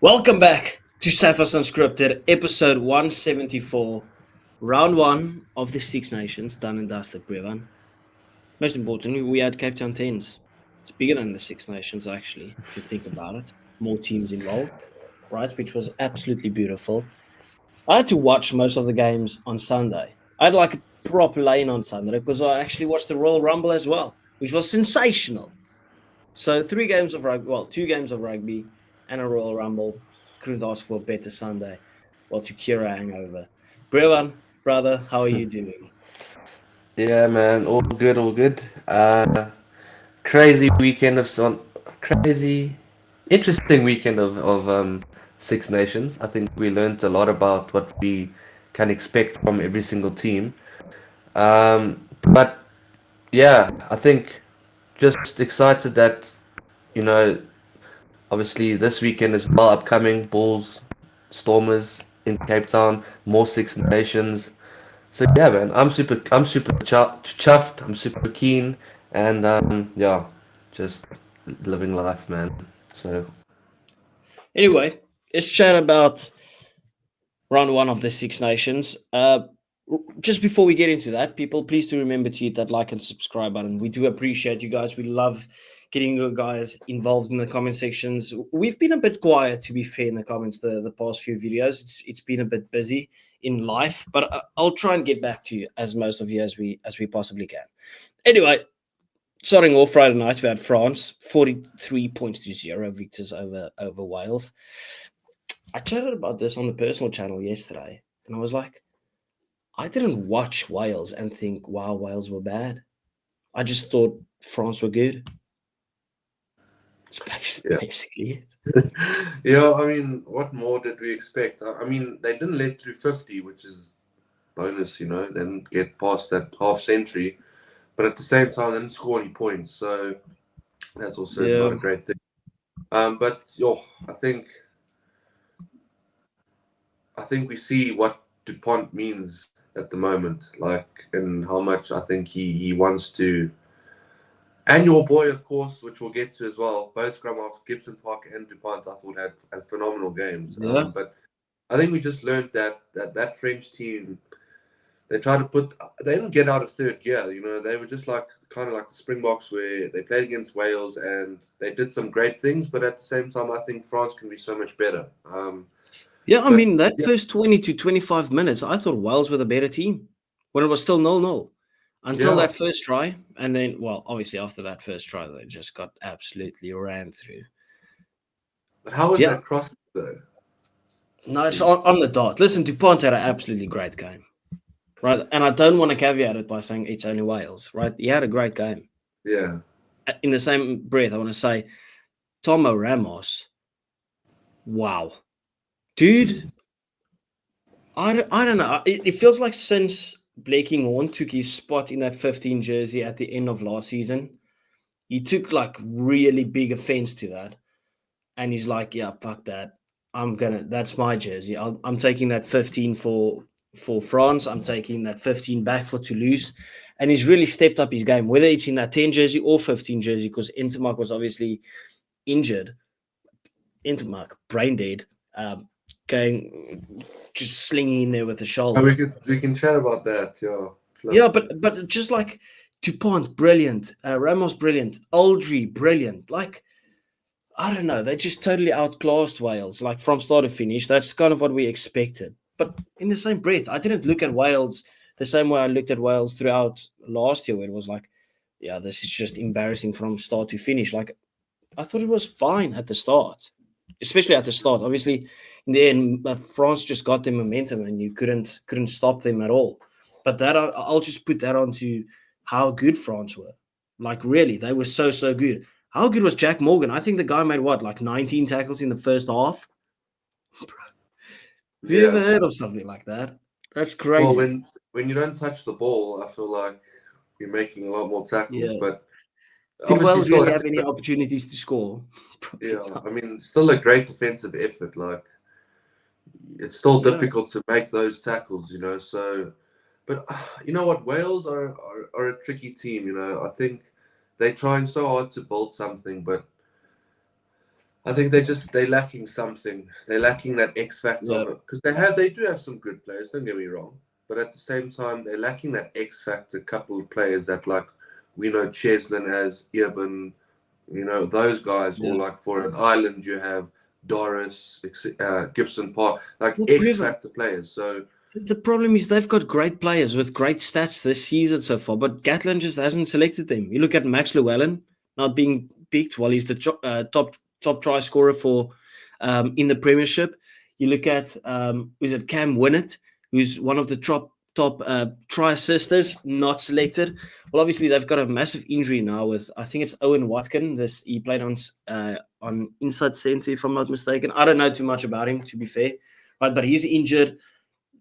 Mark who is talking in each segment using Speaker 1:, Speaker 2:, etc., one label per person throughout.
Speaker 1: Welcome back to Sapphire's Unscripted, episode 174, round one of the Six Nations, done and dusted, Brevan. Most importantly, we had Cape Town 10s. It's bigger than the Six Nations, actually, if you think about it. More teams involved, right, which was absolutely beautiful. I had to watch most of the games on Sunday. I had like a proper lane on Sunday because I actually watched the Royal Rumble as well, which was sensational. So 3 games of rugby, well, 2 games of rugby and a Royal Rumble. Couldn't ask for a better Sunday. Well, to cure a hangover. Brevan, brother, how are you doing?
Speaker 2: Yeah, man, all good, all good. Crazy weekend of crazy, interesting weekend of Six Nations. I think we learned a lot about what we can expect from every single team. But yeah, I think just excited that you know, obviously this weekend is well upcoming. Bulls, Stormers in Cape Town, more Six Nations. So yeah, man, I'm super chuffed. I'm super keen, and yeah, just living life, man. So
Speaker 1: Anyway, let's chat about round one of the Six Nations. Just before we get into that, people, please do remember to hit that like and subscribe button. We do appreciate you guys. We love getting you guys involved in the comment sections. We've been a bit quiet, to be fair, in the comments the past few videos. It's been a bit busy in life, but I'll try and get back to you as most of you as we possibly can. Anyway, starting off Friday night, we had France 43 points to 0 victors over Wales. I chatted about this on the personal channel yesterday, and I was like, I didn't watch Wales and think, wow, Wales were bad. I just thought France were good. It's
Speaker 2: yeah,
Speaker 1: basically it.
Speaker 2: yeah. I mean, what more did we expect? I mean, they didn't let through 50, which is bonus, They didn't get past that half century, but at the same time, they didn't score any points, so that's also not
Speaker 1: Yeah.
Speaker 2: a great thing. But yo, I think we see what DuPont means at the moment, like, and how much I think he wants to. And your boy, of course, which we'll get to as well. Both Scrum-Half, Gibson Park and DuPont, I thought had phenomenal games.
Speaker 1: Yeah.
Speaker 2: But I think we just learned that French team, they tried to they didn't get out of third gear. They were just like kind of like the Springboks, where they played against Wales and they did some great things. But at the same time, I think France can be so much better.
Speaker 1: Yeah, I
Speaker 2: But
Speaker 1: mean, that
Speaker 2: yeah,
Speaker 1: first 20 to 25 minutes, I thought Wales were the better team when it was still 0-0 until
Speaker 2: yeah.
Speaker 1: that first try. And then, well, obviously after that first try, they just got absolutely ran through.
Speaker 2: But how was
Speaker 1: Yeah,
Speaker 2: that cross though?
Speaker 1: no, it's on the dot. Listen, DuPont had an absolutely great game, right? And I don't want to caveat it by saying it's only Wales, right? He had a great game.
Speaker 2: Yeah.
Speaker 1: In the same breath, I want to say Tomo Ramos, wow. Dude, I don't know. It feels like since Blakey Horn took his spot in that 15 jersey at the end of last season, he took like really big offense to that. And he's like, yeah, fuck that. That's my jersey. I'm taking that 15 for France. I'm taking that 15 back for Toulouse. And he's really stepped up his game, whether it's in that 10 jersey or 15 jersey, because Intermark was obviously injured. Intermark, brain dead, going just slinging in there with the
Speaker 2: Oh,
Speaker 1: shoulder.
Speaker 2: we can chat about that. Yeah.
Speaker 1: Yeah,
Speaker 2: Flip.
Speaker 1: but just like Dupont, brilliant. Ramos, brilliant. Aldry, brilliant. Like, I don't know. They just totally outclassed Wales, like from start to finish. That's kind of what we expected. But in the same breath, I didn't look at Wales the same way I looked at Wales throughout last year, where it was like, yeah, this is just embarrassing from start to finish. Like, I thought it was fine at the start, especially at the start. Obviously, in the end, France just got the momentum, and you couldn't stop them at all. But that I'll just put that onto how good France were. Like, really, they were so good. How good was Jack Morgan? I think the guy made what, like 19 tackles in the first half. Have you ever
Speaker 2: Yeah.
Speaker 1: heard of something like that? That's
Speaker 2: Well,
Speaker 1: crazy.
Speaker 2: when you don't touch the ball, I feel like you're making a lot more tackles.
Speaker 1: Yeah.
Speaker 2: But
Speaker 1: Did
Speaker 2: obviously,
Speaker 1: Wales
Speaker 2: still
Speaker 1: really
Speaker 2: that's
Speaker 1: have any opportunities to score? Probably
Speaker 2: yeah.
Speaker 1: not.
Speaker 2: I mean, still a great defensive effort. Like, it's still
Speaker 1: Yeah.
Speaker 2: difficult to make those tackles. So But you know what? Wales are a tricky team. I think they're trying so hard to build something, but I think they're lacking something. They're lacking that X factor
Speaker 1: Yeah.
Speaker 2: because they do have some good players. Don't get me wrong, but at the same time they're lacking that X factor couple of players that like we know Cheslin as Eben, those guys, or
Speaker 1: Yeah.
Speaker 2: like for an island you have Doris, Gibson Park, like
Speaker 1: Well,
Speaker 2: X
Speaker 1: Priva,
Speaker 2: factor players. So
Speaker 1: the problem is they've got great players with great stats this season so far, but Gatland just hasn't selected them. You look at Max Llewellyn not being picked while he's the top try scorer for in the Premiership. You look at is it Cam Winnett, who's one of the top try assisters, not selected. Well, obviously they've got a massive injury now with I think it's Owen Watkin. He played on inside centre if I'm not mistaken. I don't know too much about him to be fair, right? But he's injured.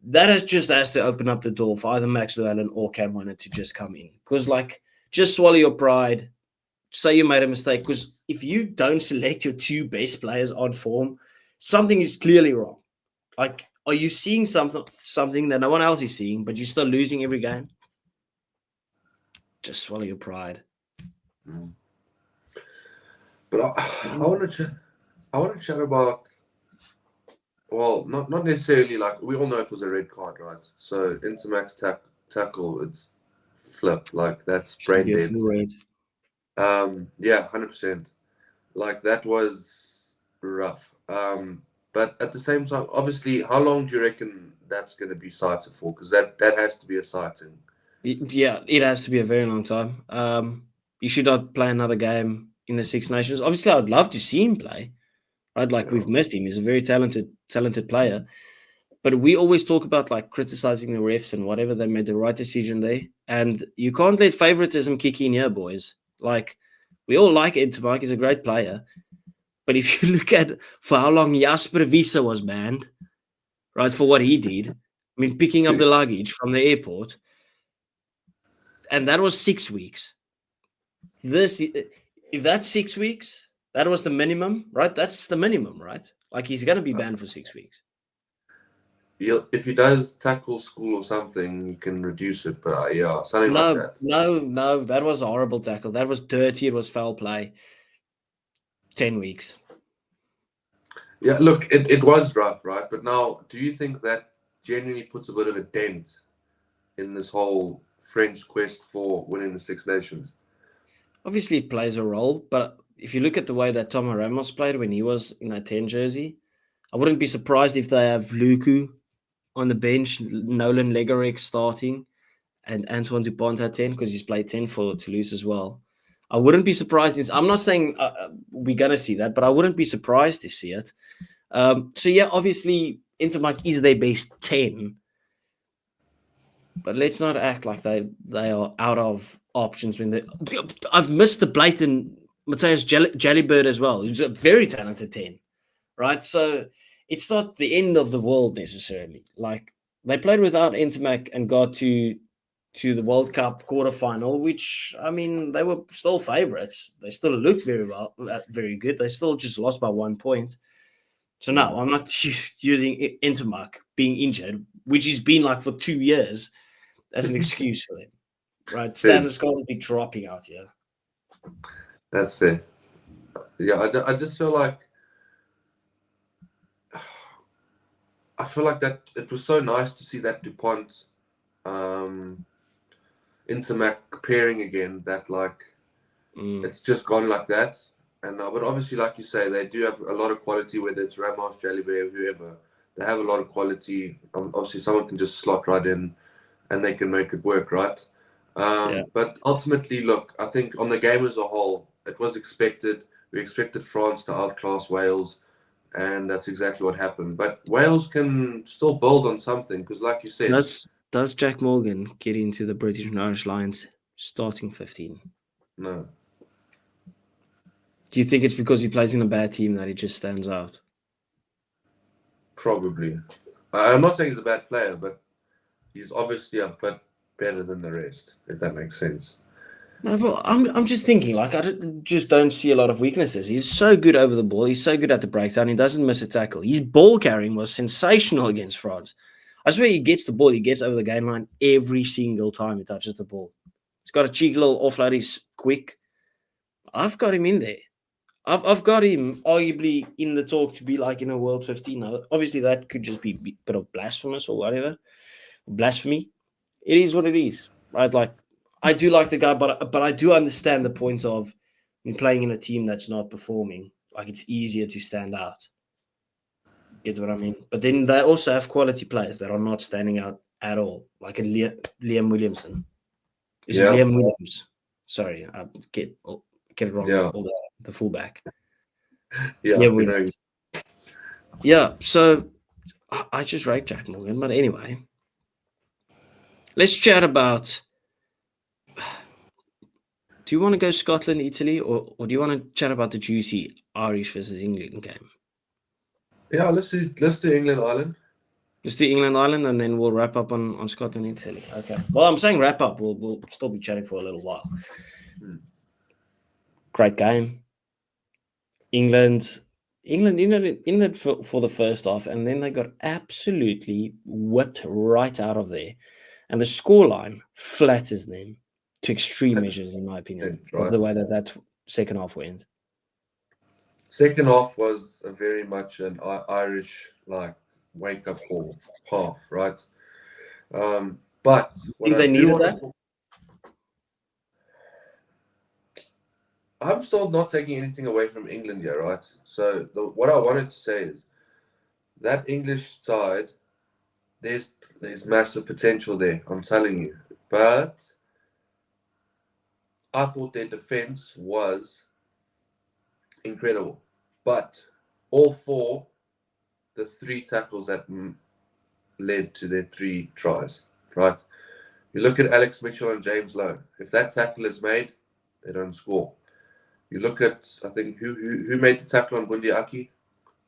Speaker 1: That has to open up the door for either Max Llewellyn or Cam Winnett to just come in. Because, like, just swallow your pride. Say you made a mistake. Because if you don't select your two best players on form, something is clearly wrong. Like, are you seeing something that no one else is seeing, but you're still losing every game? Just swallow your pride.
Speaker 2: But I want to chat about. Well, not necessarily like we all know it was a red card, right? So Intermax tackle, it's flip like that's brain dead.
Speaker 1: Red.
Speaker 2: Yeah, 100%. Like that was rough. But at the same time, obviously, how long do you reckon that's going to be cited for? Because that has to be a citing.
Speaker 1: Yeah, it has to be a very long time. You should not play another game in the Six Nations. Obviously, I would love to see him play. Right, like we've missed him. He's a very talented player. But we always talk about like criticizing the refs and whatever. They made the right decision there, and you can't let favoritism kick in here, boys. Like we all like Intermark. He's a great player, but if you look at for how long Jasper Visa was banned, right, for what he did. I mean, picking up the luggage from the airport, and that was 6 weeks. If that's 6 weeks, that was the minimum, right? That's the minimum, right? Like he's going to be banned for 6 weeks.
Speaker 2: If he does tackle school or something, you can reduce it. But yeah, something like that.
Speaker 1: No, that was a horrible tackle. That was dirty. It was foul play. 10 weeks.
Speaker 2: Yeah, look, it was rough, right? But now, do you think that genuinely puts a bit of a dent in this whole French quest for winning the Six Nations?
Speaker 1: Obviously, it plays a role, but if you look at the way that Tom Ramos played when he was in that 10 jersey, I wouldn't be surprised if they have Luku on the bench, Nolan Legarek starting, and Antoine Dupont at 10 because he's played 10 for Toulouse as well. I wouldn't be surprised. I'm not saying we're going to see that, but I wouldn't be surprised to see it. So, yeah, obviously, Intermark is their best 10. But let's not act like they are out of options. I've missed the blatant Matthias Jellybird as well, who's a very talented 10, right? So it's not the end of the world necessarily. Like they played without Intermac and got to the World Cup quarterfinal, which I mean they were still favourites. They still looked very good. They still just lost by 1 point. So no, I'm not using Intermac being injured, which he's been like for 2 years, as an excuse for them. Right, standards got to be dropping out here.
Speaker 2: That's fair. Yeah, I just feel like that it was so nice to see that Dupont Intermac pairing again. That like it's just gone like that. And but obviously, like you say, they do have a lot of quality. Whether it's Ramos, Jalibert, whoever, they have a lot of quality. Obviously, someone can just slot right in, and they can make it work, right? But ultimately, look, I think on the game as a whole, it was expected. We expected France to outclass Wales, and that's exactly what happened. But Wales can still build on something because, like you said,
Speaker 1: does Jack Morgan get into the British and Irish Lions starting 15?
Speaker 2: No.
Speaker 1: Do you think it's because he plays in a bad team that he just stands out?
Speaker 2: Probably. I'm not saying he's a bad player, but he's obviously a bit better than the rest, if that makes sense.
Speaker 1: No, but I'm just thinking, like, just don't see a lot of weaknesses. He's so good over the ball. He's so good at the breakdown. He doesn't miss a tackle. His ball carrying was sensational against France. I swear he gets the ball. He gets over the game line every single time he touches the ball. He's got a cheeky little offload. He's quick. I've got him in there. I've got him arguably in the talk to be like in a World 15. Now, obviously, that could just be a bit of blasphemous or whatever. Blasphemy. It is what it is, right? Like, I do like the guy, but I do understand the point of playing in a team that's not performing. Like, it's easier to stand out. Get what I mean? But then they also have quality players that are not standing out at all, like a Liam Williamson. Is it Liam Williams? Sorry, I get it wrong
Speaker 2: Yeah.
Speaker 1: all the time. The fullback.
Speaker 2: Yeah,
Speaker 1: Liam Williams. Yeah, so I just rate Jack Morgan. But anyway, let's chat about. Do you want to go Scotland, Italy, or do you want to chat about the juicy Irish versus England game?
Speaker 2: Yeah, let's do England, Ireland.
Speaker 1: Let's do England, Ireland, and then we'll wrap up on Scotland, Italy. Okay. Well, I'm saying wrap up. We'll still be chatting for a little while. Great game. England for the first half, and then they got absolutely whipped right out of there. And the scoreline flatters them to extreme measures, in my opinion, of the way that second half went.
Speaker 2: Second half was very much an Irish wake up call half, right? But
Speaker 1: think they needed that?
Speaker 2: I'm still not taking anything away from England here, right? So what I wanted to say is that English side, there's massive potential there. I'm telling you, but I thought their defense was incredible. But all four, the three tackles that led to their 3 tries, right? You look at Alex Mitchell and James Lowe. If that tackle is made, they don't score. You look at, I think, who made the tackle on Bundy Aki?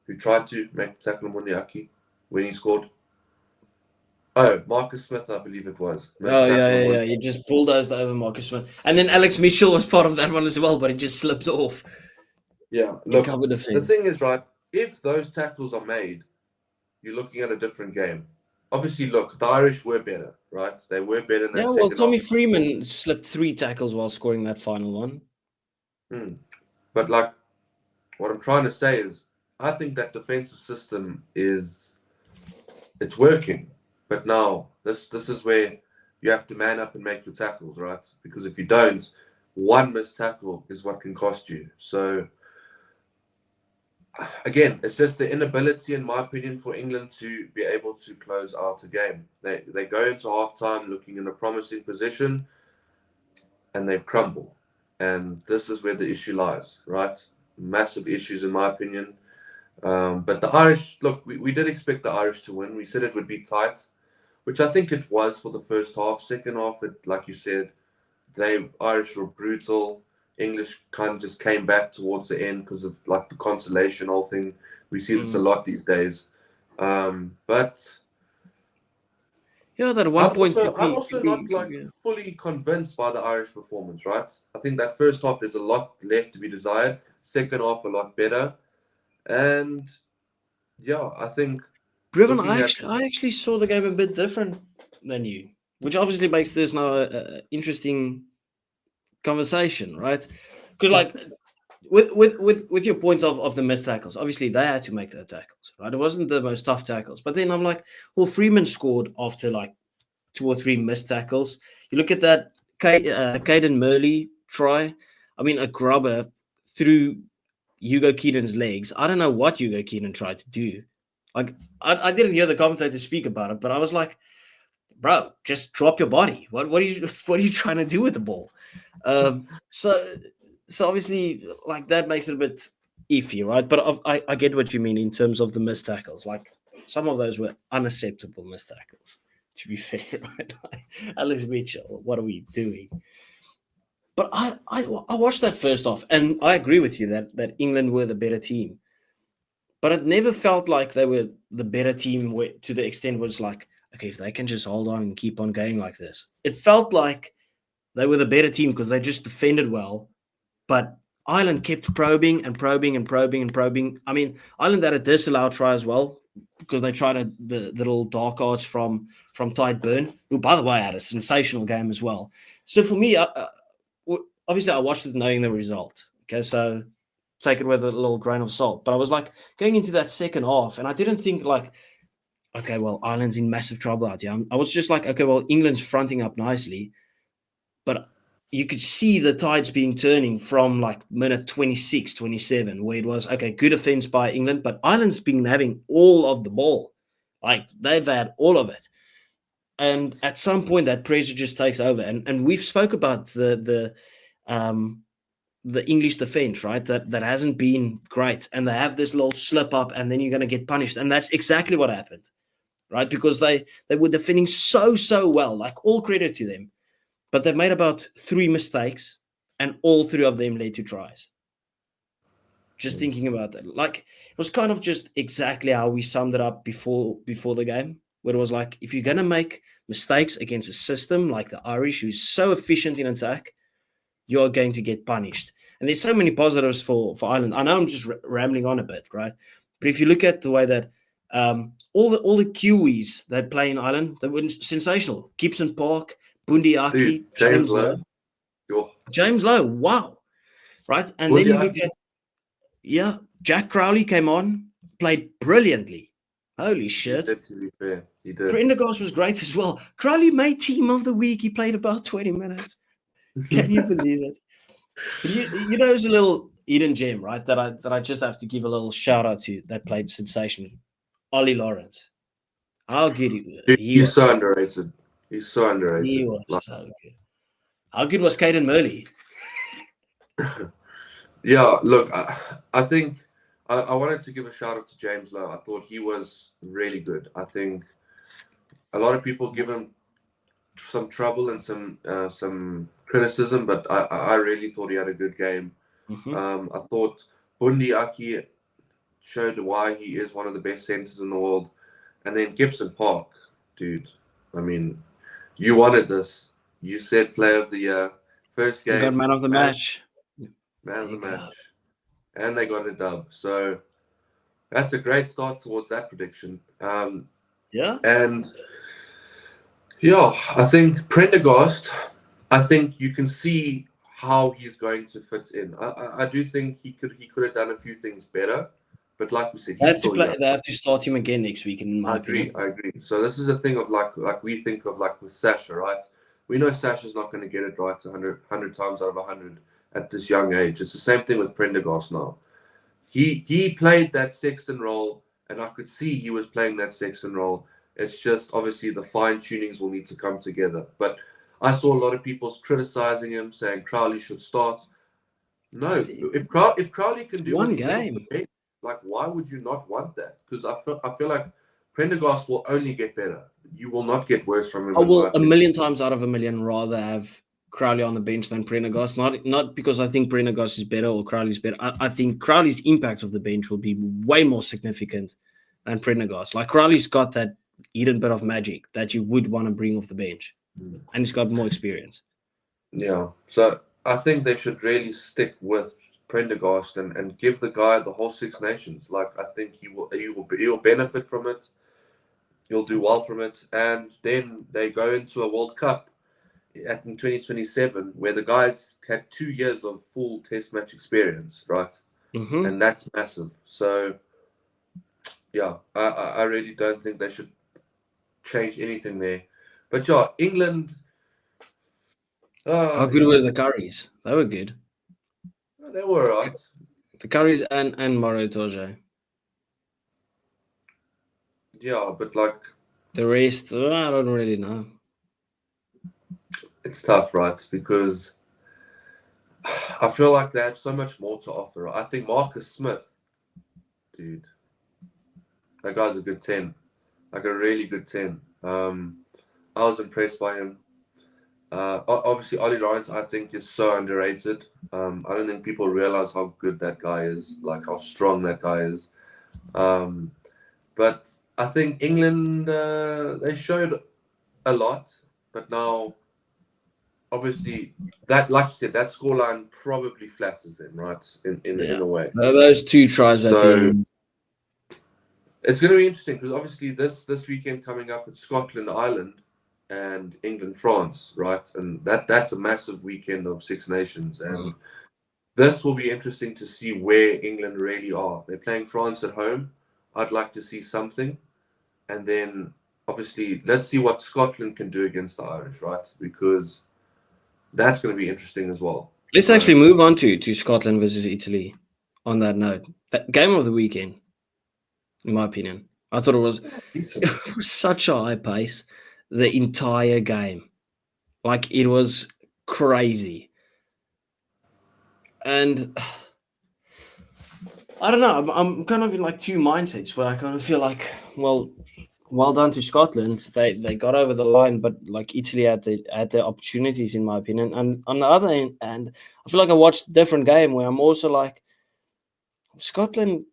Speaker 2: Who tried to make the tackle on Bundy Aki when he scored? Oh, Marcus Smith, I believe it was.
Speaker 1: Yeah. He just bulldozed over Marcus Smith. And then Alex Mitchell was part of that one as well, but it just slipped off.
Speaker 2: Yeah, look, the thing is, right, if those tackles are made, you're looking at a different game. Obviously, look, the Irish were better, right? They were better in that second half.
Speaker 1: Tommy Freeman slipped 3 tackles while scoring that final one.
Speaker 2: But what I'm trying to say is, I think that defensive system it's working. But now this is where you have to man up and make your tackles, right? Because if you don't, one missed tackle is what can cost you. So again, it's just the inability, in my opinion, for England to be able to close out a game. They go into halftime looking in a promising position, and they crumble. And this is where the issue lies, right? Massive issues, in my opinion. But the Irish, look, we did expect the Irish to win. We said it would be tight, which I think it was for the first half. Second half, like you said, Irish were brutal. English kind of just came back towards the end because of the consolation whole thing. We see this a lot these days. But
Speaker 1: yeah, that one point.
Speaker 2: I'm also not fully convinced by the Irish performance, right? I think that first half there's a lot left to be desired. Second half a lot better, and yeah, I think.
Speaker 1: Briven, I actually saw the game a bit different than you, which obviously makes this now an interesting conversation, right? Because with your point of the missed tackles, obviously they had to make their tackles, right? It wasn't the most tough tackles, but then I'm like, well, Freeman scored after 2 or 3 missed tackles. You look at that Caden Murley try. I mean, a grubber through Hugo Keenan's legs. I don't know what Hugo Keenan tried to do. I didn't hear the commentator speak about it, but I was like, bro, just drop your body. What are you trying to do with the ball? So obviously, that makes it a bit iffy, right? But I get what you mean in terms of the missed tackles. Some of those were unacceptable missed tackles, to be fair, right? Alex Mitchell, what are we doing? But I watched that first half, and I agree with you that England were the better team. But it never felt like they were the better team to the extent where it's like, okay, if they can just hold on and keep on going like this. It felt like they were the better team because they just defended well. But Ireland kept probing and probing and probing and probing. I mean, Ireland had a disallowed try as well, because they tried the little dark arts from Tide Burn, who, by the way, had a sensational game as well. So for me, obviously, I watched it knowing the result. Okay, so take it with a little grain of salt. But I was like going into that second half, and I didn't think like, okay, well, Ireland's in massive trouble out here. I was just like, okay, well, England's fronting up nicely, but you could see the tides being turning from like minute 26, 27, where it was, okay, good offense by England, but Ireland's been having all of the ball. Like they've had all of it. And at some point that pressure just takes over. And we've spoke about the English defense, right? That hasn't been great. And they have this little slip up and then you're going to get punished. And that's exactly what happened, right? Because they were defending so well, like all credit to them. But they've made about 3 mistakes, and all 3 of them led to tries. Just thinking about that. Like, it was kind of just exactly how we summed it up before the game, where it was like, if you're going to make mistakes against a system like the Irish, who's so efficient in attack, you're going to get punished. And there's so many positives for Ireland. I know I'm just rambling on a bit, right? But if you look at the way that all the Kiwis that play in Ireland, they were sensational. Gibson Park, Bundyaki, James Lowe. James Lowe, wow. Right? And then you look at, Jack Crowley came on, played brilliantly. Holy shit.
Speaker 2: To be fair, he did.
Speaker 1: Prendergast was great as well. Crowley made team of the week. He played about 20 minutes. Can you believe it? But you know, there's a little hidden gem, right? That I just have to give a little shout out to that played sensationally. Ollie Lawrence. How good
Speaker 2: he's so underrated. He's so underrated.
Speaker 1: He was so good. How good was Caden Murley?
Speaker 2: Yeah, look, I think I wanted to give a shout out to James Lowe. I thought he was really good. I think a lot of people give him some trouble and some criticism, but I really thought he had a good game.
Speaker 1: Mm-hmm.
Speaker 2: I thought Bundyaki showed why he is one of the best centers in the world. And then Gibson Park, dude. I mean, you wanted this. You said player of the year. First game.
Speaker 1: We got man of the match.
Speaker 2: Man of the match. And they got a dub. So that's a great start towards that prediction.
Speaker 1: Yeah.
Speaker 2: And yeah, I think Prendergast, I think you can see how he's going to fit in. I do think he could have done a few things better. But like we said,
Speaker 1: they have to start him again next week. I agree.
Speaker 2: So this is a thing of like we think of like with Sasha, right? We know Sasha's not going to get it right 100 times out of 100 at this young age. It's the same thing with Prendergast now. He played that Sexton role, and I could see he was playing that Sexton role. It's just obviously the fine tunings will need to come together. But I saw a lot of people criticizing him, saying Crowley should start. No, if Crowley can do
Speaker 1: one game.
Speaker 2: Like, why would you not want that? Because I feel like Prendergast will only get better. You will not get worse from him.
Speaker 1: I will a million times out of a million rather have Crowley on the bench than Prendergast. Not because I think Prendergast is better or Crowley's better. I think Crowley's impact of the bench will be way more significant than Prendergast. Like Crowley's got that hidden bit of magic that you would want to bring off the bench, and he's got more experience.
Speaker 2: Yeah, so I think they should really stick with Prendergast and give the guy the whole Six Nations. Like I think he'll benefit from it. He'll do well from it, and then they go into a World Cup in 2027 where the guys had 2 years of full Test match experience, right?
Speaker 1: Mm-hmm.
Speaker 2: And that's massive. So yeah, I really don't think they should change anything there. But yeah, England.
Speaker 1: How good were the Curries? They were good.
Speaker 2: They were right.
Speaker 1: The Curries and Maro Itoje.
Speaker 2: Yeah, but like
Speaker 1: the rest, I don't really know.
Speaker 2: It's tough, right? Because I feel like they have so much more to offer. I think Marcus Smith, dude, that guy's a good 10, like a really good 10. I was impressed by him. Obviously, Ollie Lawrence, I think, is so underrated. I don't think people realize how good that guy is, like how strong that guy is. But I think England, they showed a lot, but now, obviously, that, like you said, that scoreline probably flatters them, right? In a way.
Speaker 1: Those 2 tries at the end.
Speaker 2: It's going to be interesting because obviously this weekend coming up, it's Scotland, Ireland, and England, France, right? And that's a massive weekend of Six Nations, and this will be interesting to see where England really are. They're playing France at home. I'd like to see something, and then obviously let's see what Scotland can do against the Irish, right? Because that's going to be interesting as well.
Speaker 1: Let's actually move on to Scotland versus Italy. On that note, that game of the weekend, in my opinion, I thought it was such a high pace the entire game. Like, it was crazy. And I don't know, I'm kind of in like two mindsets where I kind of feel like, well done to Scotland. They got over the line, but like Italy had the opportunities, in my opinion. And on the other hand, and I feel like I watched a different game where I'm also like, Scotland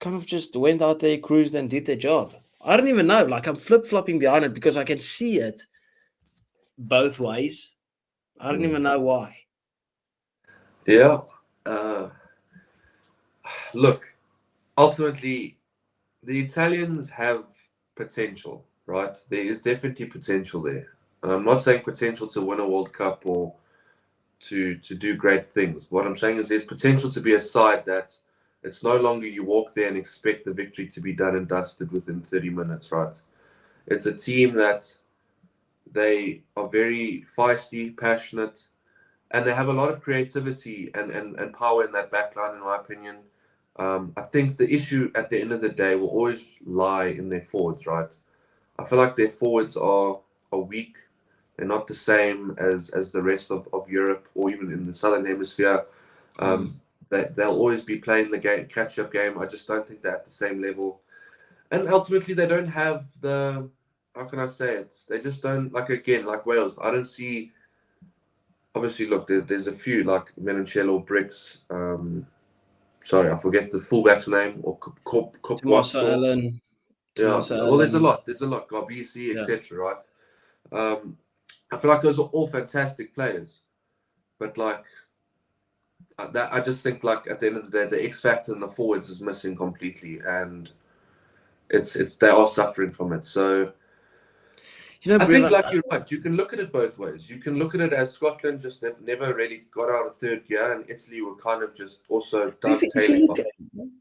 Speaker 1: kind of just went out there, cruised, and did their job. I don't even know. Like, I'm flip-flopping behind it because I can see it both ways. I don't even know why.
Speaker 2: Yeah. Look, ultimately, the Italians have potential, right? There is definitely potential there. I'm not saying potential to win a World Cup or to do great things. What I'm saying is there's potential to be a side that it's no longer you walk there and expect the victory to be done and dusted within 30 minutes, right? It's a team that they are very feisty, passionate, and they have a lot of creativity and power in that back line, in my opinion. I think the issue at the end of the day will always lie in their forwards, right? I feel like their forwards are weak. They're not the same as the rest of Europe or even in the Southern Hemisphere. They'll always be playing the game, catch-up game. I just don't think they're at the same level. And ultimately, they don't have the, how can I say it? They just don't, like, again, like Wales, I don't see, obviously, look, there's a few, like Menoncello, Bricks, sorry, I forget the fullback's name, or
Speaker 1: Tommaso Allen.
Speaker 2: Yeah, well, there's a lot, Garbisi, etc., right? I feel like those are all fantastic players, but like that, I just think like at the end of the day, the X factor in the forwards is missing completely, and it's they are suffering from it. So I think, like, you're right. You can look at it both ways. You can look at it as Scotland just never really got out of third gear, and Italy were kind of just also dovetailing.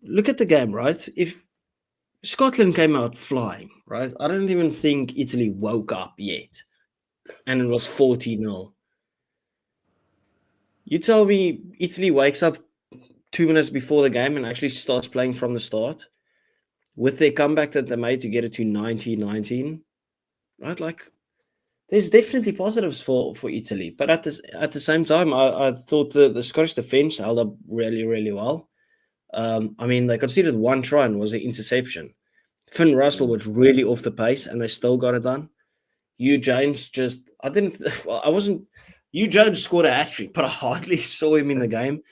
Speaker 1: Look at the game, right? If Scotland came out flying, right? I don't even think Italy woke up yet, and it was 40-0. You tell me Italy wakes up 2 minutes before the game and actually starts playing from the start with their comeback that they made to get it to 19-19, right? Like, there's definitely positives for Italy, but at the same time, I thought the Scottish defense held up really, really well. I mean, they conceded one try and was an interception. Finn Russell was really off the pace, and they still got it done. Hugh Jones Hugh Jones scored a hat-trick, but I hardly saw him in the game.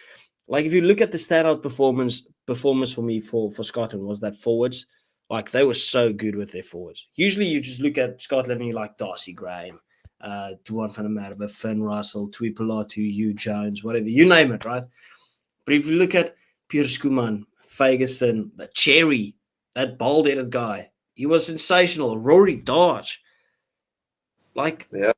Speaker 1: Like, if you look at the standout performance for me for Scotland was that forwards. Like, they were so good with their forwards. Usually you just look at Scotland and you're like Darcy Graham, Duan van der Merwe, Finn Russell, Tui Pilatu, Hugh Jones, whatever, you name it, right? But if you look at Piers Kuman, Ferguson, the Cherry, that bald-headed guy, he was sensational. Rory Dodge. Like,
Speaker 2: Yeah.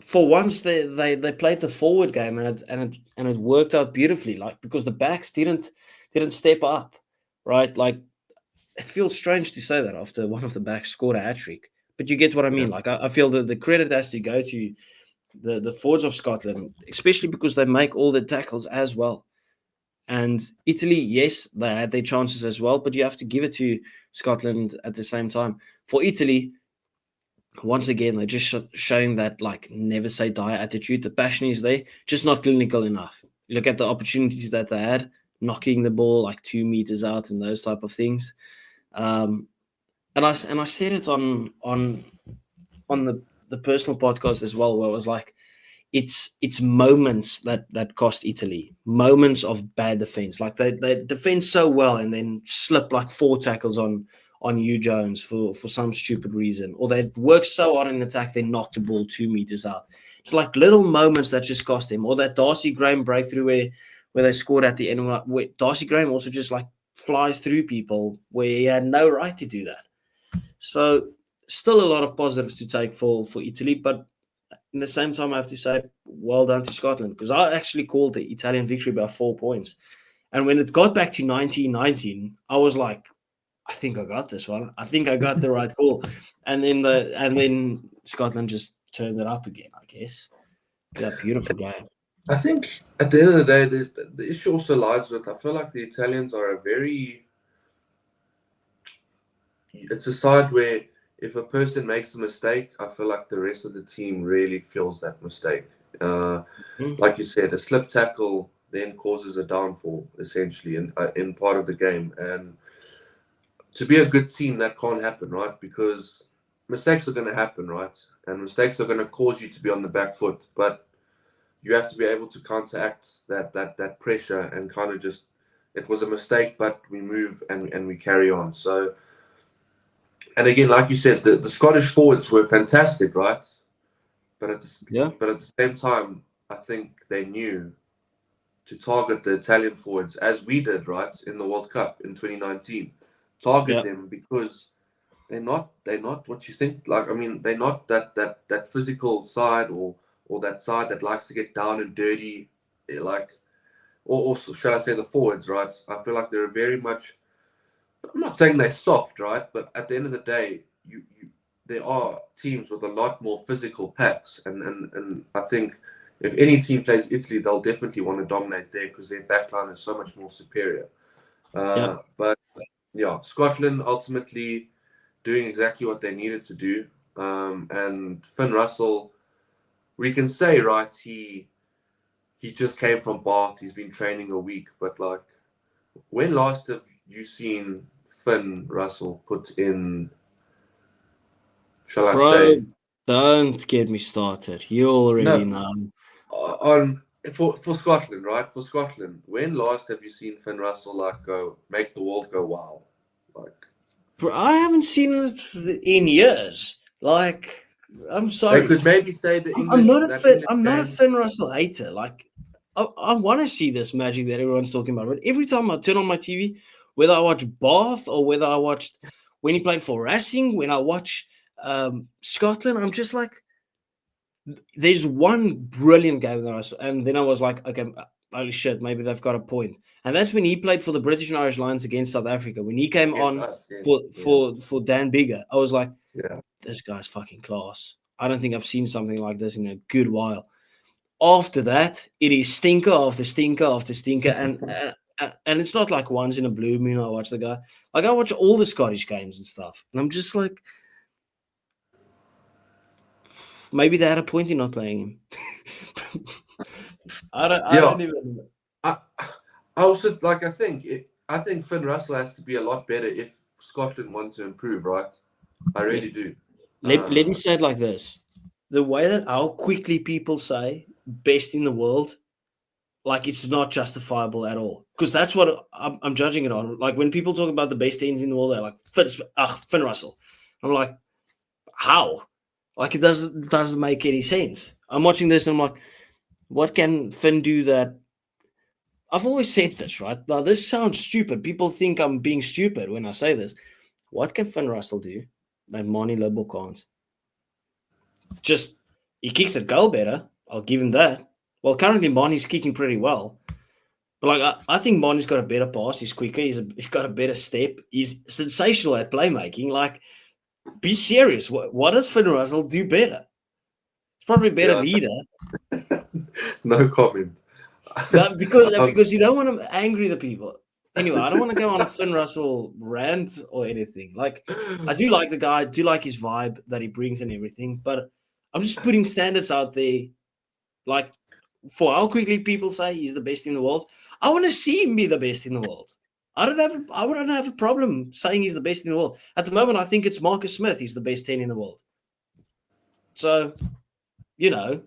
Speaker 1: For once, they played the forward game and it worked out beautifully. Like, because the backs didn't step up, right? Like, it feels strange to say that after one of the backs scored a hat trick, but you get what I mean.
Speaker 2: Yeah.
Speaker 1: Like, I feel that the credit has to go to the forwards of Scotland, especially because they make all the tackles as well. And Italy, yes, they had their chances as well, but you have to give it to Scotland at the same time. For Italy, once again, they're just showing that, like, never say die attitude. The passion is there, just not clinical enough. You look at the opportunities that they had, knocking the ball like 2 meters out and those type of things. And I said it on the personal podcast as well, where it was like, it's moments that cost Italy, moments of bad defense. Like, they defend so well and then slip like 4 tackles on Hugh Jones for some stupid reason, or they work so hard in attack they knock the ball 2 meters out. It's like little moments that just cost them. Or that Darcy Graham breakthrough where they scored at the end. Where Darcy Graham also just like flies through people where he had no right to do that. So still a lot of positives to take for Italy, but in the same time, I have to say, well done to Scotland, because I actually called the Italian victory by 4 points. And when it got back to 1919, I was like, I think I got this one. I think I got the right call. And then Scotland just turned it up again, I guess. Yeah, beautiful game.
Speaker 2: I think at the end of the day, the issue also lies with, I feel like the Italians are a very, it's a side where if a person makes a mistake, I feel like the rest of the team really feels that mistake. Like you said, a slip tackle then causes a downfall, essentially, in part of the game. And to be a good team, that can't happen, right? Because mistakes are going to happen, right? And mistakes are going to cause you to be on the back foot. But you have to be able to counteract that pressure and kind of just, it was a mistake, but we move and we carry on. So, and again, like you said, the Scottish forwards were fantastic, right? But at the same time, I think they knew to target the Italian forwards as we did, right, in the World Cup in 2019. Target them because they're not what you think. Like, I mean, they're not that physical side or that side that likes to get down and dirty, like, or shall I say the forwards, right? I feel like they're very much. I'm not saying they're soft, right? But at the end of the day, there are teams with a lot more physical packs, and I think if any team plays Italy, they'll definitely want to dominate there because their backline is so much more superior. But yeah, Scotland ultimately doing exactly what they needed to do. And Finn Russell, we can say, right, he just came from Bath. He's been training a week. But, like, when last have you seen Finn Russell put in, shall I say?
Speaker 1: Don't get me started. You already
Speaker 2: No,
Speaker 1: know.
Speaker 2: for Scotland, right? For Scotland, when last have you seen Finn Russell, like, go make the world go wild? Like,
Speaker 1: Bro, I haven't seen it in years. Like, I'm
Speaker 2: they
Speaker 1: sorry.
Speaker 2: could maybe say
Speaker 1: I'm not
Speaker 2: that English
Speaker 1: I'm not a
Speaker 2: game.
Speaker 1: Finn Russell hater. Like, I want to see this magic that everyone's talking about. But every time I turn on my TV, whether I watch Bath or whether I watched when he played for Racing, when I watch Scotland, I'm just like, there's one brilliant game that I saw, and then I was like, okay, holy shit, maybe they've got a point. And that's when he played for the British and Irish Lions against South Africa. When he came
Speaker 2: Against
Speaker 1: on
Speaker 2: us, yeah,
Speaker 1: for Dan Bigger, I was like,
Speaker 2: yeah.
Speaker 1: this guy's fucking class. I don't think I've seen something like this in a good while. After that, it is stinker after stinker after stinker, and it's not like once in a blue moon I watch the guy. Like, I watch all the Scottish games and stuff, and I'm just like, maybe they had a point in not playing him. I
Speaker 2: Yeah,
Speaker 1: don't even.
Speaker 2: I, I also like. I think Finn Russell has to be a lot better if Scotland want to improve, right? I
Speaker 1: Let,
Speaker 2: really do.
Speaker 1: let me say it like this: the way that how quickly people say best in the world, like, it's not justifiable at all. Because that's what I'm judging it on. Like, when people talk about the best teams in the world, they're like Finn Russell. I'm like, how? Like, it doesn't make any sense. I'm watching this and I'm like, what can Finn do that? I've always said this, right? Now, this sounds stupid. People think I'm being stupid when I say this. What can Finn Russell do that Monty Lobo can't? Just, he kicks a goal better. I'll give him that. Well, currently Monty's kicking pretty well. But, like, I think Monty's got a better pass. He's quicker. He's got a better step. He's sensational at playmaking. Like, be serious. What does Finn Russell do better? He's probably a better
Speaker 2: Yeah,
Speaker 1: leader.
Speaker 2: no comment.
Speaker 1: But
Speaker 2: um,
Speaker 1: because you don't want to angry the people. Anyway, I don't want to go on a Finn Russell rant or anything. Like, I do like the guy, I do like his vibe that he brings and everything, but I'm just putting standards out there. Like, for how quickly people say he's the best in the world, I want to see him be the best in the world. I wouldn't have a problem saying he's the best in the world. At the moment, I think it's Marcus Smith. He's the best 10 in the world. So, you know,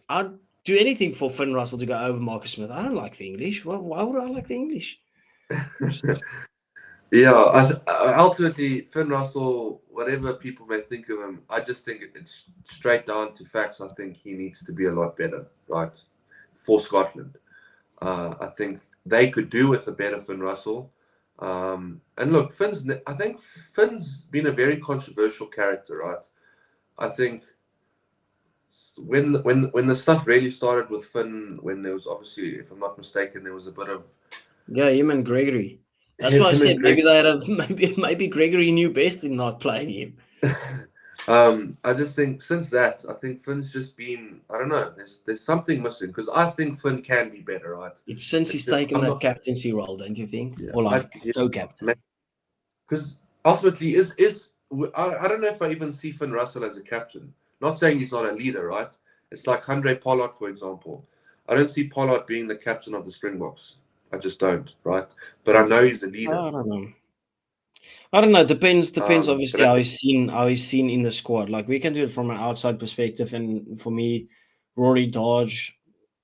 Speaker 1: I'd do anything for Finn Russell to go over Marcus Smith. I don't like the English. Why would I like the English?
Speaker 2: yeah, ultimately, Finn Russell, whatever people may think of him, I just think it's straight down to facts. I think he needs to be a lot better, right, for Scotland. I think they could do with a better Finn Russell. And look, I think Finn's been a very controversial character, right? I think when the stuff really started with Finn, when there was obviously, if I'm not mistaken, there was a bit of
Speaker 1: Yeah, him and Gregory. That's why I
Speaker 2: him and
Speaker 1: said maybe
Speaker 2: Greg.
Speaker 1: they had a maybe Gregory knew best in not playing him.
Speaker 2: I just think since that, I think Finn's just been, I don't know, there's something missing because I think Finn can be better, right?
Speaker 1: It's since
Speaker 2: It's
Speaker 1: he's
Speaker 2: just
Speaker 1: taken
Speaker 2: I'm
Speaker 1: that
Speaker 2: not,
Speaker 1: captaincy role, don't you think?
Speaker 2: yeah,
Speaker 1: Or like co-captain.
Speaker 2: because ultimately I don't know if I even see Finn Russell as a captain. Not saying he's not a leader, right? It's like Andre Pollard, for example. I don't see Pollard being the captain of the Springboks. I just don't, right? But I know he's a leader.
Speaker 1: I don't know. I don't know. Depends.
Speaker 2: But
Speaker 1: Obviously,
Speaker 2: I
Speaker 1: how
Speaker 2: think,
Speaker 1: he's seen in the squad. Like we can do it from an outside perspective, and for me, Rory Dodge,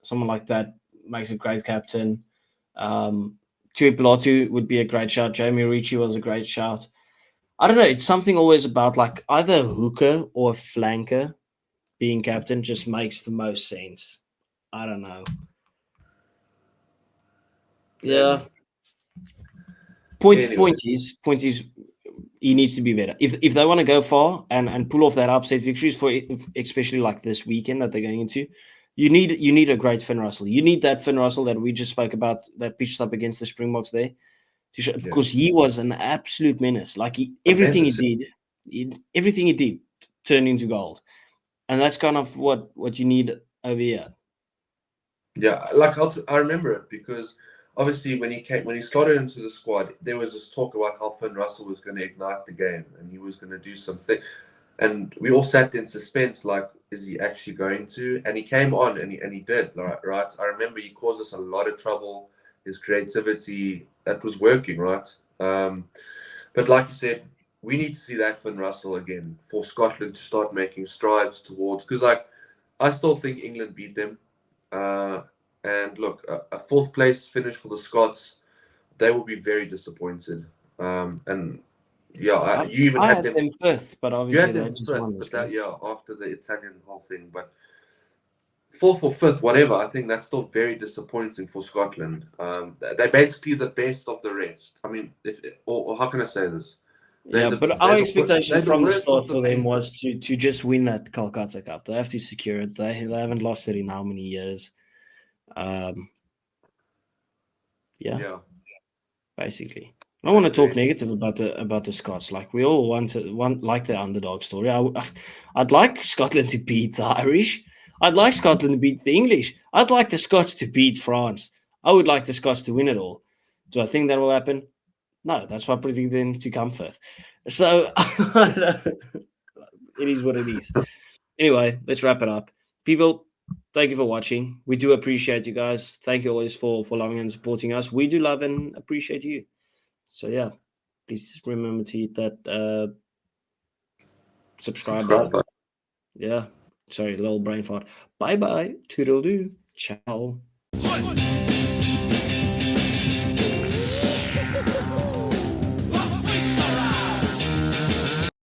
Speaker 1: someone like that, makes a great captain. Tui Pilotu would be a great shout. Jamie Ricci was a great shout. I don't know. It's something always about like either a hooker or a flanker being captain just makes the most sense. I don't know. Yeah.
Speaker 2: maybe.
Speaker 1: Point
Speaker 2: Anyway,
Speaker 1: is he needs to be better. If they want to go far and pull off that upset victories for especially like this weekend that they're going into, you need a great Finn Russell. You need that Finn Russell that we just spoke about that pitched up against the Springboks there to show,
Speaker 2: yeah,
Speaker 1: because he was an absolute menace. Like everything he
Speaker 2: 100%.
Speaker 1: did, everything he did turned into gold, and that's kind of what you need over here.
Speaker 2: Yeah, like I remember it because obviously when he slotted into the squad, there was this talk about how Finn Russell was going to ignite the game and he was going to do something, and we all sat in suspense, like, is he actually going to? And he came on and he did, right? I remember he caused us a lot of trouble. His creativity that was working, right? But like you said, we need to see that Finn Russell again for Scotland to start making strides towards because like I still think England beat them. Uh, and look, a fourth place finish for the Scots, they will be very disappointed. And yeah, you even
Speaker 1: I
Speaker 2: had
Speaker 1: had
Speaker 2: them.
Speaker 1: them fifth, but
Speaker 2: You
Speaker 1: obviously
Speaker 2: had
Speaker 1: they
Speaker 2: them
Speaker 1: just
Speaker 2: fifth,
Speaker 1: won this
Speaker 2: but that
Speaker 1: game.
Speaker 2: yeah, after the Italian whole thing, but fourth or fifth, whatever. I think that's still very disappointing for Scotland. They're basically the best of the rest. I mean, if or how can I say this?
Speaker 1: Yeah, but our
Speaker 2: They're
Speaker 1: expectation
Speaker 2: they're the
Speaker 1: from the
Speaker 2: worst
Speaker 1: start
Speaker 2: of the
Speaker 1: for them
Speaker 2: main
Speaker 1: was
Speaker 2: fish.
Speaker 1: to just win that Calcutta Cup. They have to secure it. They haven't lost it in how many years? Um, yeah,
Speaker 2: Yeah,
Speaker 1: basically. I don't
Speaker 2: I
Speaker 1: want to talk
Speaker 2: agree.
Speaker 1: negative about the Scots. Like we all want like the underdog story. I'd like Scotland to beat the Irish. I'd like Scotland to beat the English. I'd like the Scots to beat France. I would like the Scots to win it all. Do I think that will happen? No, that's why I predict them to come fifth. So it is what it is. Anyway, let's wrap it up. People, thank you for watching. We do appreciate you guys. Thank you always for loving and supporting us. We do love and appreciate you. So yeah, please remember to hit that subscribe
Speaker 2: Subscribe.
Speaker 1: button. Yeah. Sorry, little brain fart. Bye bye. Toodle doo. Ciao.